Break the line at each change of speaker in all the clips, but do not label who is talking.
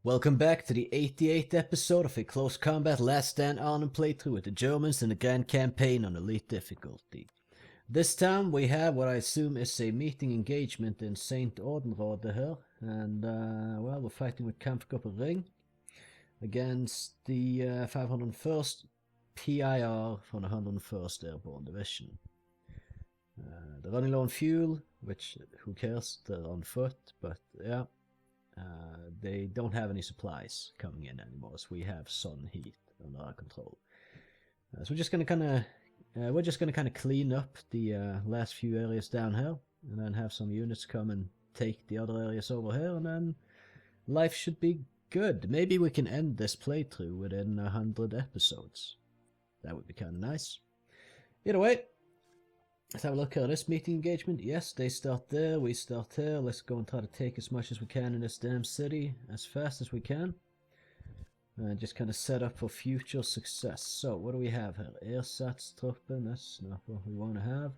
Welcome back to the 88th episode of a close combat Last Stand Arnhem playthrough with the Germans in the Grand Campaign on Elite difficulty. This time we have what I assume is a meeting engagement in St. Oedenrode here, and well, we're fighting with Kampfgruppe Ring against the 501st PIR from the 101st Airborne Division. They're running low on fuel, which, who cares, they're on foot, but yeah. They don't have any supplies coming in anymore, so we have sun heat under our control. So we're just gonna kind of clean up the last few areas down here, and then have some units come and take the other areas over here, and then life should be good. Maybe we can end this playthrough within 100 episodes. That would be kind of nice. Either way, let's have a look at this meeting engagement. Yes, they start there, we start here. Let's go and try to take as much as we can in this damn city as fast as we can. And just kind of set up for future success. So, what do we have here? Ersatztruppen, that's not what we want to have.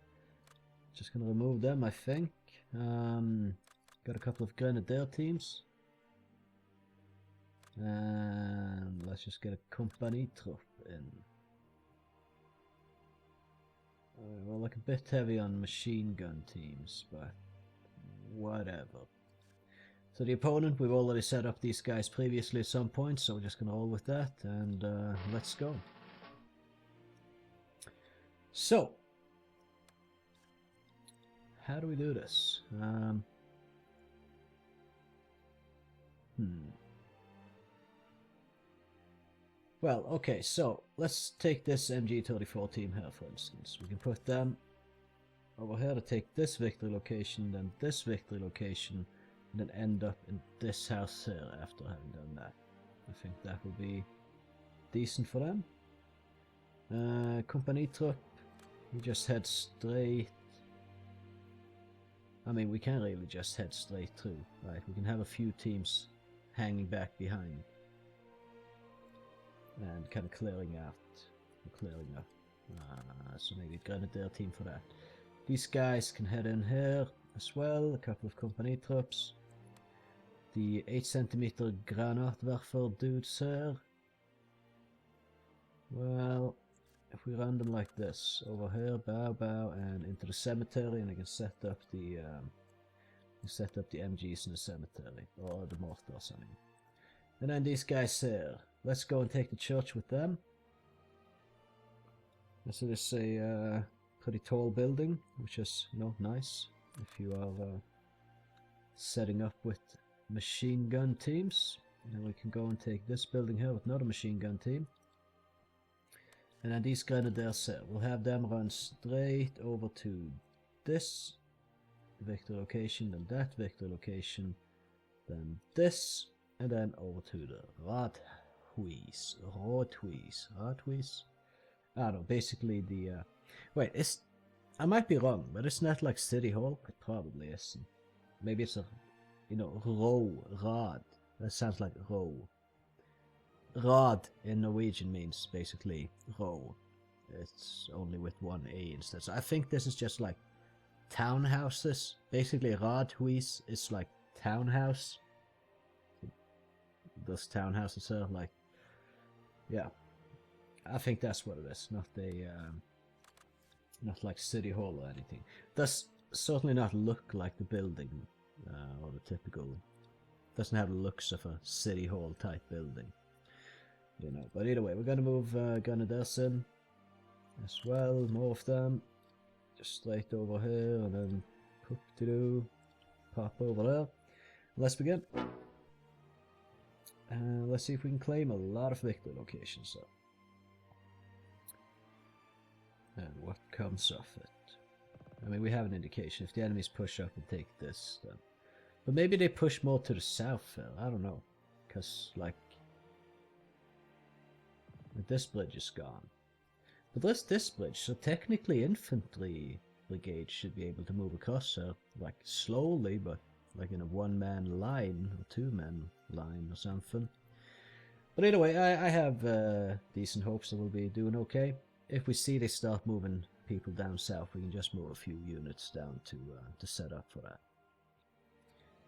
Just going to remove them, I think. Got a couple of grenadier teams. And let's just get a company troop in. Well, like a bit heavy on machine gun teams, but whatever. So the opponent, we've already set up these guys previously at some point, so we're just gonna roll with that, and let's go. So, how do we do this? Well, okay, so let's take this MG34 team here, for instance. We can put them over here to take this victory location, then this victory location, and then end up in this house here after having done that. I think that will be decent for them. Company troop, we just head straight. I mean, we can't really just head straight through, right? We can have a few teams hanging back behind. And kind of clearing up. So maybe a grenadier team for that. These guys can head in here as well. A couple of company troops. The 8 cm Granatwerfer dudes here. Well, if we run them like this, over here, bow, and into the cemetery, and I can set up the MGs in the cemetery, or the mortars, I mean. And then these guys here. Let's go and take the church with them. So this is a pretty tall building, which is, you know, nice if you are setting up with machine gun teams. And we can go and take this building here with another machine gun team. And then these grenadiers here, we'll have them run straight over to this victory location, then that victory location, then this, and then over to the Rothuis. I don't know, basically the, wait, I might be wrong, but it's not like City Hall? It probably isn't. Maybe it's a, you know, Rad. That sounds like Ro. Rad in Norwegian means basically Ro. It's only with one A instead. So I think this is just like townhouses. Basically Radhuis is like townhouse. Those townhouses are like, yeah, I think that's what it is. Not not like City Hall or anything. Does certainly not look like the building or the typical. Doesn't have the looks of a City Hall type building, you know. But either way, we're gonna move Grenadiers in as well. More of them, just straight over here, and then pop over there. Let's begin. Let's see if we can claim a lot of victory locations though. And what comes of it. I mean, we have an indication. If the enemies push up and take this, then... But maybe they push more to the south, I don't know. Because, like... this bridge is gone. But there's this bridge, so technically infantry brigade should be able to move across here. Like, slowly, but like in a one-man line, or two-man line or something. But either way, I have decent hopes that we'll be doing okay. If we see they start moving people down south, we can just move a few units down to set up for that.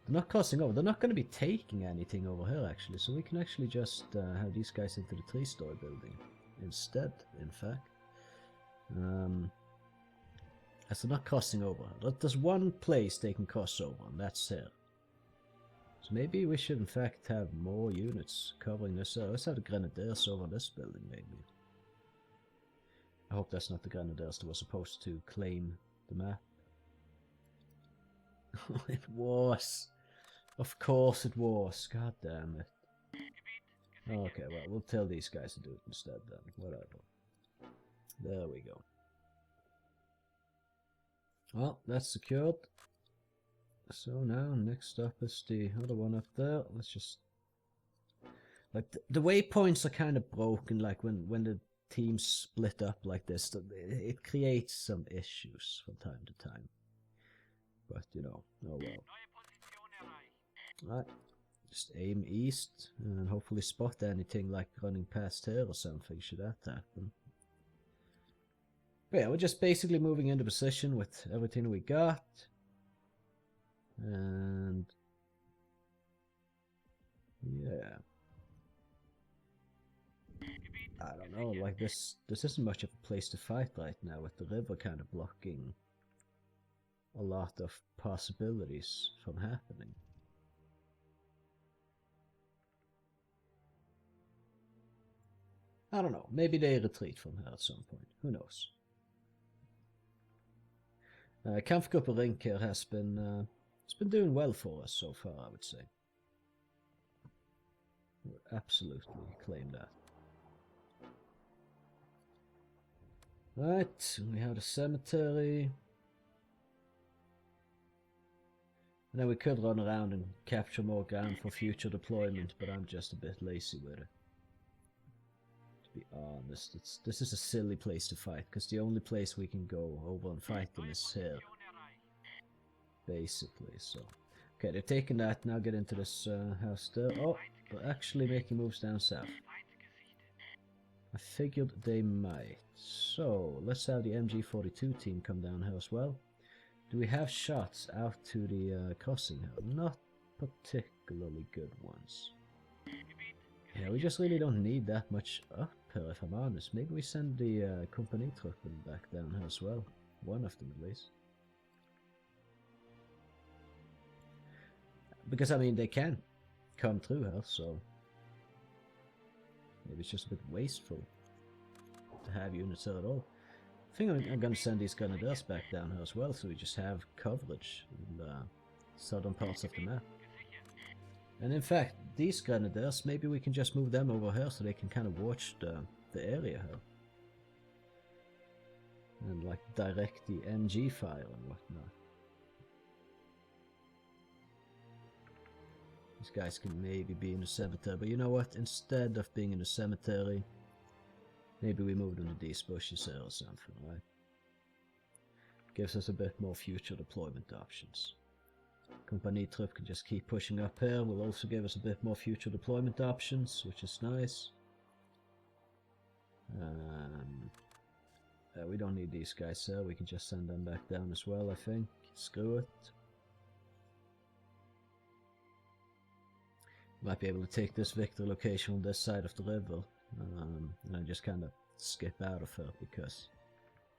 They're not crossing over. They're not going to be taking anything over here, actually. So we can actually just have these guys into the 3-story building instead, in fact. As they're not crossing over. There's one place they can cross over, and that's here. So maybe we should, in fact, have more units covering this. Let's have the Grenadiers over this building, maybe. I hope that's not the Grenadiers that were supposed to claim the map. It was. Of course it was. God damn it. Okay, well, we'll tell these guys to do it instead then. Whatever. There we go. Well, that's secured. So now, next up is the other one up there. Let's just... Like, the waypoints are kind of broken, like when the teams split up like this. It creates some issues from time to time. But, you know, oh well. Right, just aim east and hopefully spot anything like running past here or something, should that happen. But yeah, we're just basically moving into position with everything we got. And yeah, I don't know, like this isn't much of a place to fight right now, with the river kind of blocking a lot of possibilities from happening. I don't know, maybe they retreat from here at some point, who knows. Kampfgruppe Rink here has been doing well for us so far, I would say. We'll absolutely claim that. Right, we have the cemetery. And then we could run around and capture more ground for future deployment, but I'm just a bit lazy with it. To be honest, this is a silly place to fight, because the only place we can go over and fight them is here. Basically, so. Okay, they're taking that, now get into this house there. Oh, they're actually making moves down south. I figured they might. So, let's have the MG42 team come down here as well. Do we have shots out to the crossing here? Not particularly good ones. Yeah, we just really don't need that much up here, if I'm honest. Maybe we send the company truppen back down here as well. One of them at least. Because, I mean, they can come through here, so... Maybe it's just a bit wasteful to have units here at all. I think I'm going to send these Grenadiers back down here as well, so we just have coverage in the southern parts of the map. And in fact, these Grenadiers, maybe we can just move them over here so they can kind of watch the area here. And like direct the MG fire and whatnot. These guys can maybe be in the cemetery, but you know what? Instead of being in the cemetery, maybe we move them to these bushes here or something, right? Gives us a bit more future deployment options. Company Trupp can just keep pushing up here, will also give us a bit more future deployment options, which is nice. We don't need these guys here, we can just send them back down as well, I think. Screw it. Might be able to take this victory location on this side of the river, and then just kind of skip out of her, because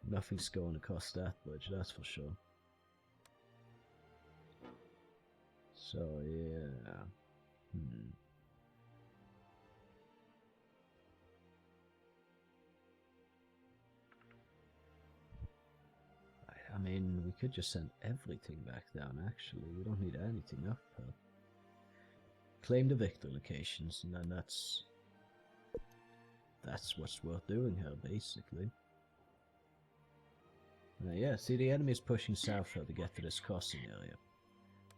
nothing's going across that bridge, that's for sure. So yeah, I mean, we could just send everything back down, actually. We don't need anything up here. Claim the victory locations, and then that's what's worth doing here, basically. Yeah, see, the enemy is pushing south here to get to this crossing area.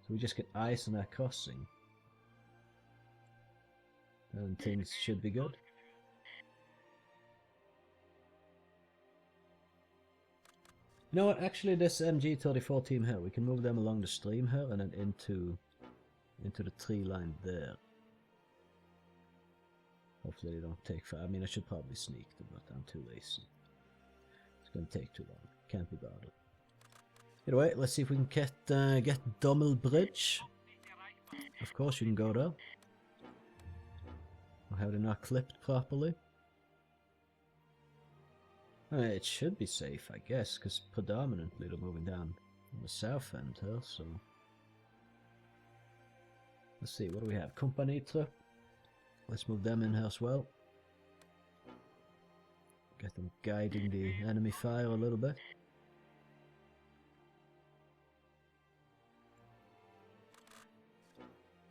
So we just get eyes on that crossing, and things should be good. You know what, actually this MG34 team here, we can move them along the stream here and then into the tree line there. Hopefully they don't take fire. I mean, I should probably sneak them, but I'm too lazy. It's gonna take too long. Can't be bothered. Anyway, let's see if we can get Arnhem Bridge. Of course you can go there. Or have they not clipped properly? I mean, it should be safe, I guess, because predominantly they're moving down on the south end here, so... Let's see, what do we have? Company trip. Let's move them in here as well. Get them guiding the enemy fire a little bit.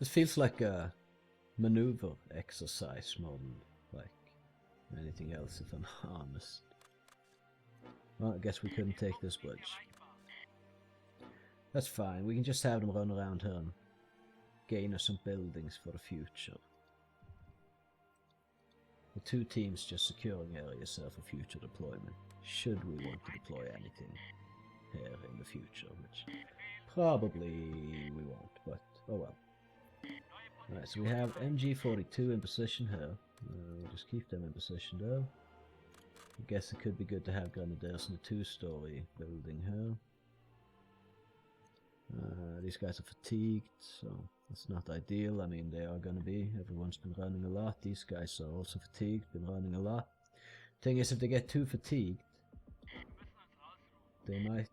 This feels like a maneuver exercise more than like anything else, if I'm honest. Well, I guess we couldn't take this bridge. That's fine, we can just have them run around here and gain us some buildings for the future. The two teams just securing areas here for future deployment, should we want to deploy anything here in the future, which probably we won't, but oh well. Alright, so we have MG42 in position here. We'll just keep them in position there. I guess it could be good to have grenadiers in a two-story building here. These guys are fatigued, so that's not ideal. I mean, they are going to be. Everyone's been running a lot. These guys are also fatigued, been running a lot. Thing is, if they get too fatigued, they might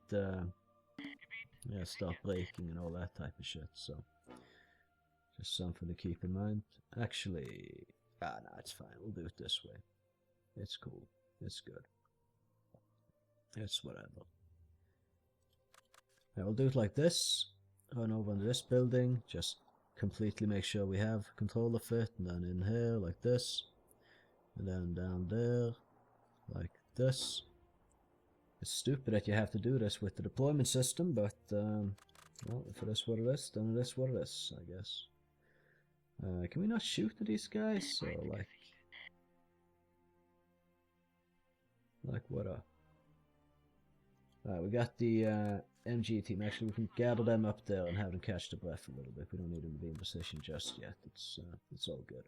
yeah, start braking and all that type of shit, so just something to keep in mind. Actually, no, it's fine. We'll do it this way. It's cool. It's good. It's whatever. I will do it like this. Run over into this building. Just completely make sure we have control of it. And then in here like this. And then down there like this. It's stupid that you have to do this with the deployment system, but well, if it is what it is, then it is what it is, I guess. Can we not shoot at these guys? Or like what up? Alright, we got the MG team. Actually, we can gather them up there and have them catch the breath a little bit. We don't need them to be in position just yet. It's all good.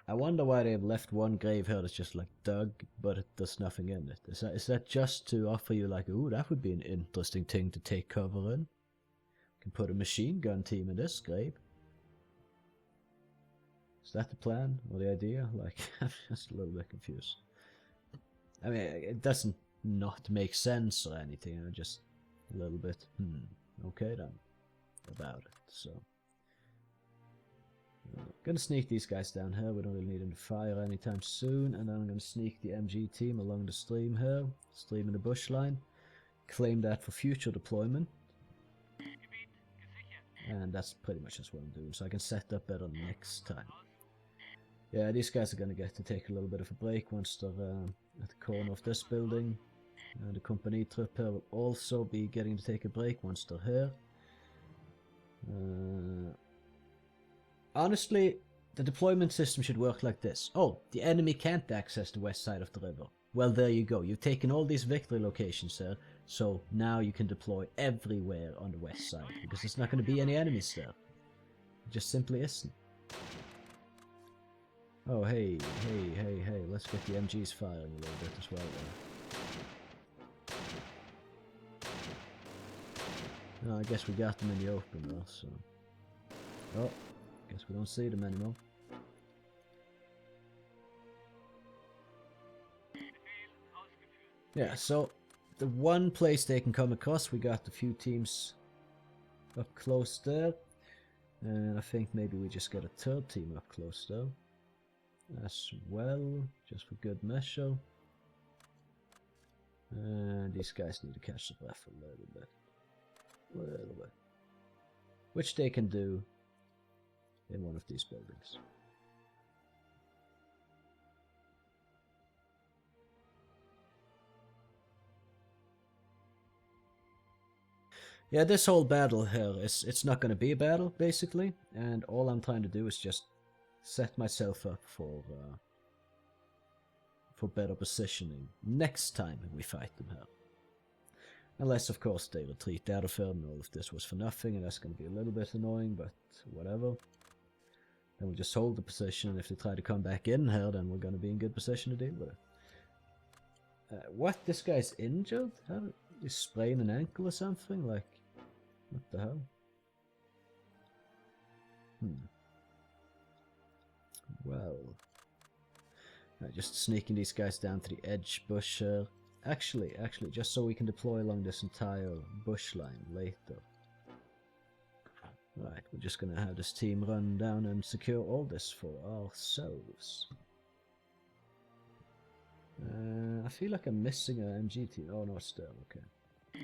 I wonder why they've left one grave here that's just like dug, but there's nothing in it. Is that just to offer you like, ooh, that would be an interesting thing to take cover in? Can put a machine gun team in this grave. Is that the plan or the idea? Like, I'm just a little bit confused. I mean, it doesn't not make sense or anything. I'm just a little bit, okay then, about it. So, gonna sneak these guys down here. We don't really need them to fire anytime soon. And then I'm gonna sneak the MG team along the stream here, stream in the bush line, claim that for future deployment. And that's pretty much just what I'm doing, so I can set up better next time. Yeah, these guys are going to get to take a little bit of a break once they're at the corner of this building. The company trip here will also be getting to take a break once they're here. Honestly, the deployment system should work like this. Oh, the enemy can't access the west side of the river. Well, there you go. You've taken all these victory locations there, so now you can deploy everywhere on the west side, because there's not going to be any enemies there. It just simply isn't. Oh, hey, let's get the MGs firing a little bit as well then. Oh, I guess we got them in the open though, so... Oh, guess we don't see them anymore. Yeah, so the one place they can come across, we got a few teams up close there. And I think maybe we just get a third team up close there as well, just for good measure. And these guys need to catch the breath a little bit. Which they can do in one of these buildings. Yeah, this whole battle here, it's not going to be a battle, basically, and all I'm trying to do is just set myself up for better positioning next time we fight them here. Unless, of course, they retreat out of here and all of this was for nothing, and that's going to be a little bit annoying, but whatever. Then we'll just hold the position, and if they try to come back in here, then we're gonna be in good position to deal with it. What? This guy's injured? How? He's spraining an ankle or something? Like, what the hell? Well, just sneaking these guys down to the edge bush here. Actually, just so we can deploy along this entire bush line later. Right, we're just gonna have this team run down and secure all this for ourselves. I feel like I'm missing an MG team. Oh no, it's still okay.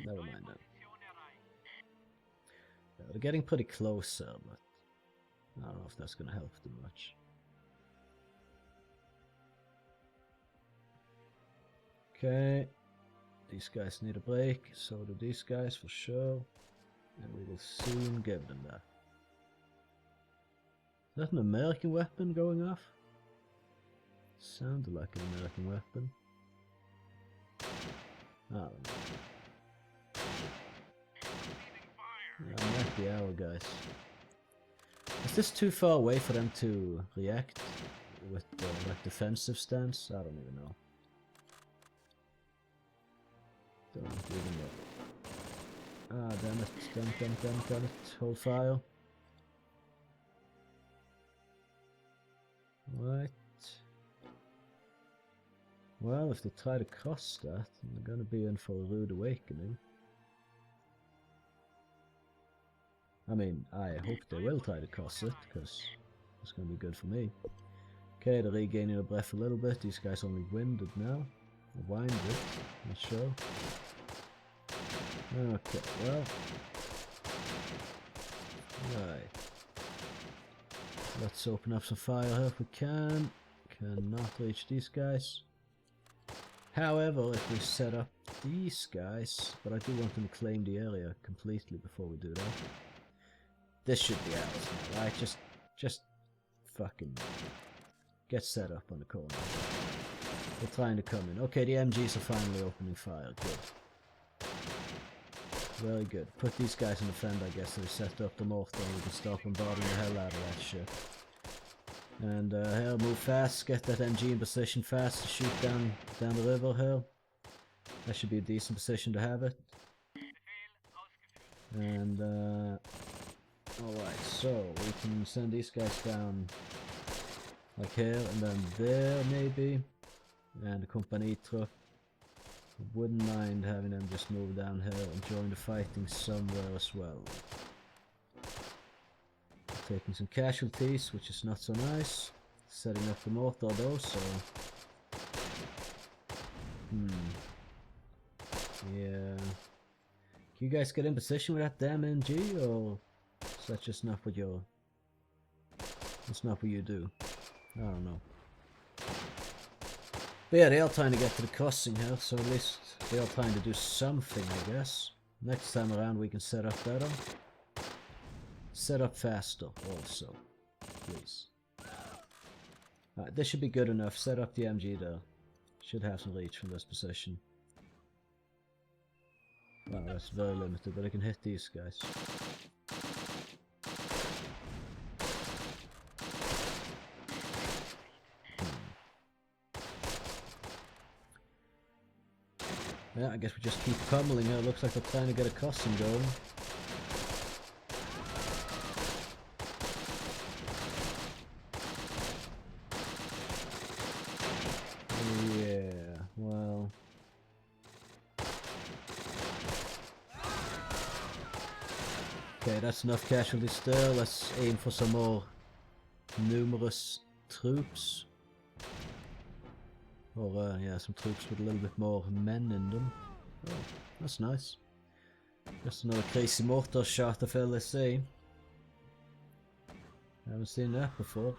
Never mind that. Yeah, they're getting pretty close here, but I don't know if that's gonna help too much. Okay, these guys need a break, so do these guys for sure, and we will soon give them that. Is that an American weapon going off? Sounded like an American weapon. I don't know. Yeah, it might be our guys. Is this too far away for them to react with the like defensive stance? I don't even know. Don't even know. Ah, damn it, damn it. Hold fire. Right. Well, if they try to cross that, they're gonna be in for a rude awakening. I mean, I hope they will try to cross it, because it's gonna be good for me. Okay, they're regaining their breath a little bit. These guys only winded now. Or winded, not sure. Okay, well. Right. Let's open up some fire here if we can. Cannot reach these guys. However, if we set up these guys, but I do want them to claim the area completely before we do that. This should be ours now, right? Just fucking get set up on the corner. They're trying to come in. Okay, the MGs are finally opening fire. Good. Very good. Put these guys in the fend, I guess, so we set up the mortar and we can start bombarding the hell out of that shit. And here, move fast, get that MG in position fast to shoot down the river here. That should be a decent position to have it. And alright, so we can send these guys down like here and then there maybe. And the company truck. Wouldn't mind having them just move down here and join the fighting somewhere as well. Taking some casualties, which is not so nice. Setting up the mortar though, so... Yeah... Can you guys get in position with that damn MG, or is that just not what you're... That's not what you do? I don't know. But yeah, they are trying to get to the crossing here, so at least they are trying to do something, I guess. Next time around we can set up better. Set up faster, also. Please. Alright, this should be good enough. Set up the MG there. Should have some reach from this position. Wow, that's very limited, but I can hit these guys. Yeah, I guess we just keep pummeling her. Looks like they're trying to get a crossing going. Yeah, well... Okay, that's enough casualties there. Let's aim for some more numerous troops. Or, yeah, some troops with a little bit more men in them. Oh, that's nice. Just another crazy mortar shot of LSA. I haven't seen that before.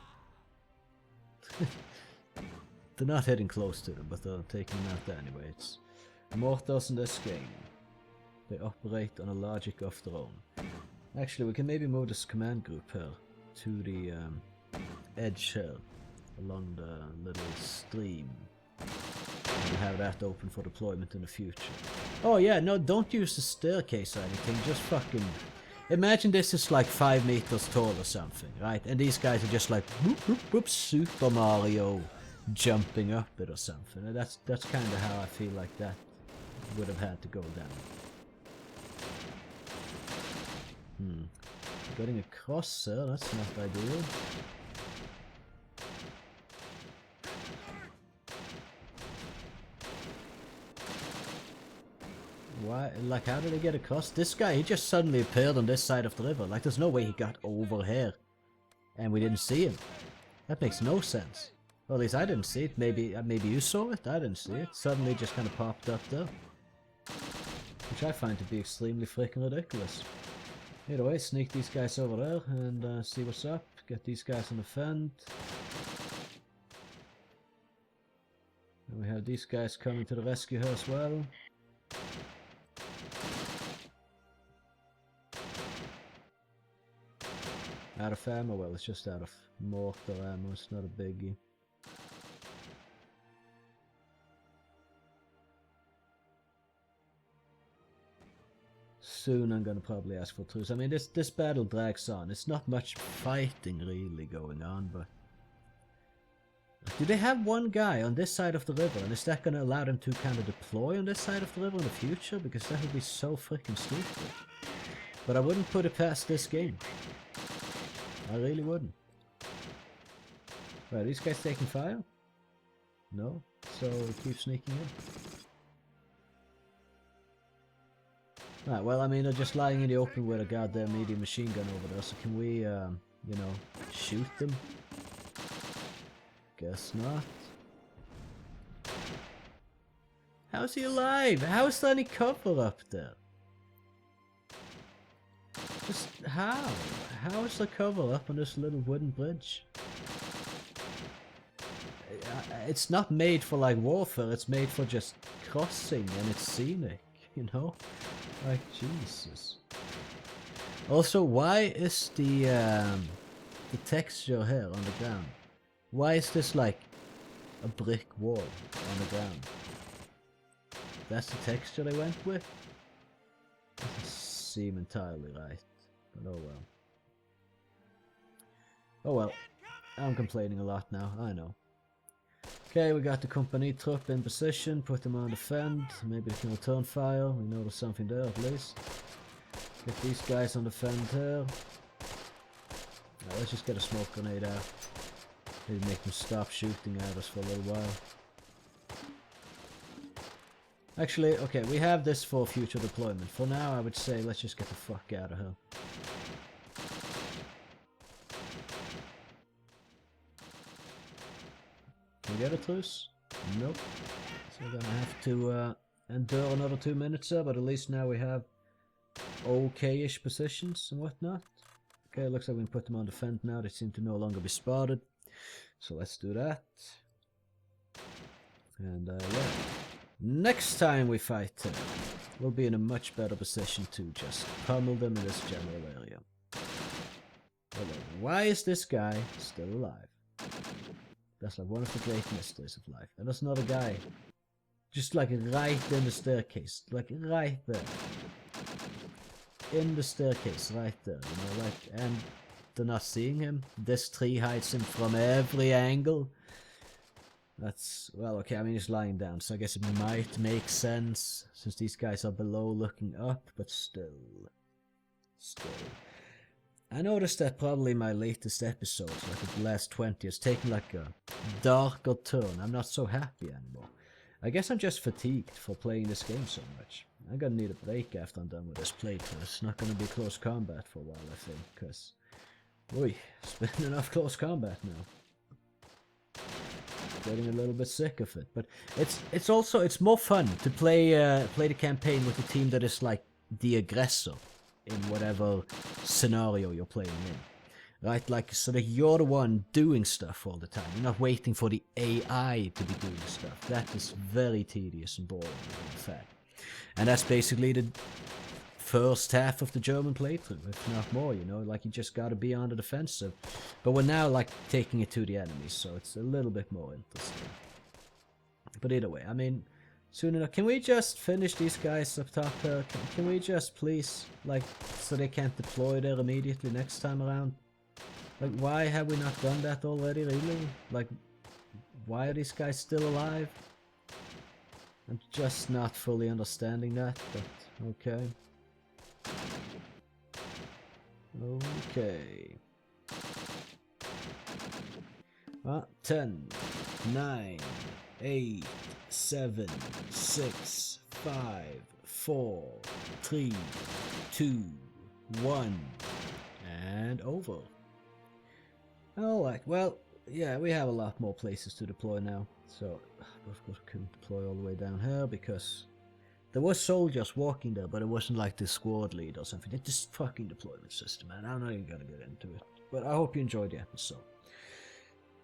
They're not heading close to them, but they're taking them out anyway. It's mortars in this game. They operate on a logic of their own. Actually, we can maybe move this command group here to the edge here, along the little stream. And have that open for deployment in the future. Oh yeah, no, don't use the staircase or anything, just fucking Imagine this is like 5 meters tall or something, right? And these guys are just like whoop, whoop, whoop, Super Mario jumping up it or something. And that's kind of how I feel like that would have had to go down. Getting across there, that's not ideal. Why? Like, how did he get across? This guy, he just suddenly appeared on this side of the river. Like, there's no way he got over here. And we didn't see him. That makes no sense. Well, at least I didn't see it. Maybe you saw it? I didn't see it. Suddenly just kind of popped up there. Which I find to be extremely freaking ridiculous. Either way, sneak these guys over there and see what's up. Get these guys on the fend. And we have these guys coming to the rescue here as well. Out of ammo? Well, it's just out of mortar ammo, it's not a biggie. Soon I'm gonna probably ask for truce. I mean, this battle drags on. It's not much fighting really going on, but... Do they have one guy on this side of the river, and is that gonna allow them to kind of deploy on this side of the river in the future? Because that would be so freaking stupid. But I wouldn't put it past this game. I really wouldn't. Right, are these guys taking fire? No? So we keep sneaking in. Right, well, I mean, they're just lying in the open with a goddamn medium machine gun over there, so can we, you know, shoot them? Guess not. How's he alive? How is there any cover up there? Just how? How is the cover up on this little wooden bridge? It's not made for like warfare, it's made for just crossing and it's scenic, you know? Like, Jesus. Also, why is the texture here on the ground? Why is this like a brick wall on the ground? That's the texture they went with? Doesn't seem entirely right. But oh well. Oh well. I'm complaining a lot now, I know. Okay, we got the company troop in position, put them on the fend. Maybe they can return fire. We know there's something there at least. Get these guys on the fend here. Now, let's just get a smoke grenade out. Maybe make them stop shooting at us for a little while. Actually, okay, we have this for future deployment. For now, I would say let's just get the fuck out of here. Can we get a truce? Nope. So we're gonna have to endure another 2 minutes there, but at least now we have okay-ish positions and whatnot. Okay, looks like we can put them on the fend now. They seem to no longer be spotted. So let's do that. And yeah. Next time we fight them, we'll be in a much better position to just pummel them in this general area. But why is this guy still alive? That's like one of the great mysteries of life. And there's another guy. Just like right in the staircase. Like right there. In the staircase, right there. You know, like, and they're not seeing him. This tree hides him from every angle. That's, well, okay, I mean, he's lying down, so I guess it might make sense, since these guys are below looking up, but still. I noticed that probably my latest episodes, like the last 20, has taken like a darker turn. I'm not so happy anymore. I guess I'm just fatigued for playing this game so much. I'm gonna need a break after I'm done with this playthrough. It's not gonna be close combat for a while, I think, because... Oi, it's been enough close combat now. Getting a little bit sick of it, but it's also, it's more fun to play the campaign with a team that is like the aggressor in whatever scenario you're playing in, right? Like, so that you're the one doing stuff all the time. You're not waiting for the AI to be doing stuff. That is very tedious and boring, in fact. And that's basically the first half of the German playthrough, if not more, you know, like you just gotta be on the defensive. But we're now like taking it to the enemy, so it's a little bit more interesting. But either way, I mean, soon enough. Can we just finish these guys up top here? Can we just please, like, so they can't deploy there immediately next time around? Like, why have we not done that already, really? Like, why are these guys still alive? I'm just not fully understanding that, but okay. Okay. 10, 9, 8, 7, 6, 5, 4, 3, 2, 1, and over. Alright, well, yeah, we have a lot more places to deploy now, so of course we couldn't deploy all the way down here because there were soldiers walking there, but it wasn't like the squad lead or something. It's just fucking deployment system, man. I'm not even gonna get into it, but I hope you enjoyed the episode.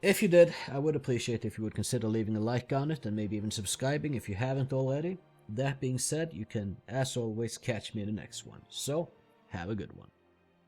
If you did, I would appreciate if you would consider leaving a like on it and maybe even subscribing if you haven't already. That being said, you can, as always, catch me in the next one. So, have a good one.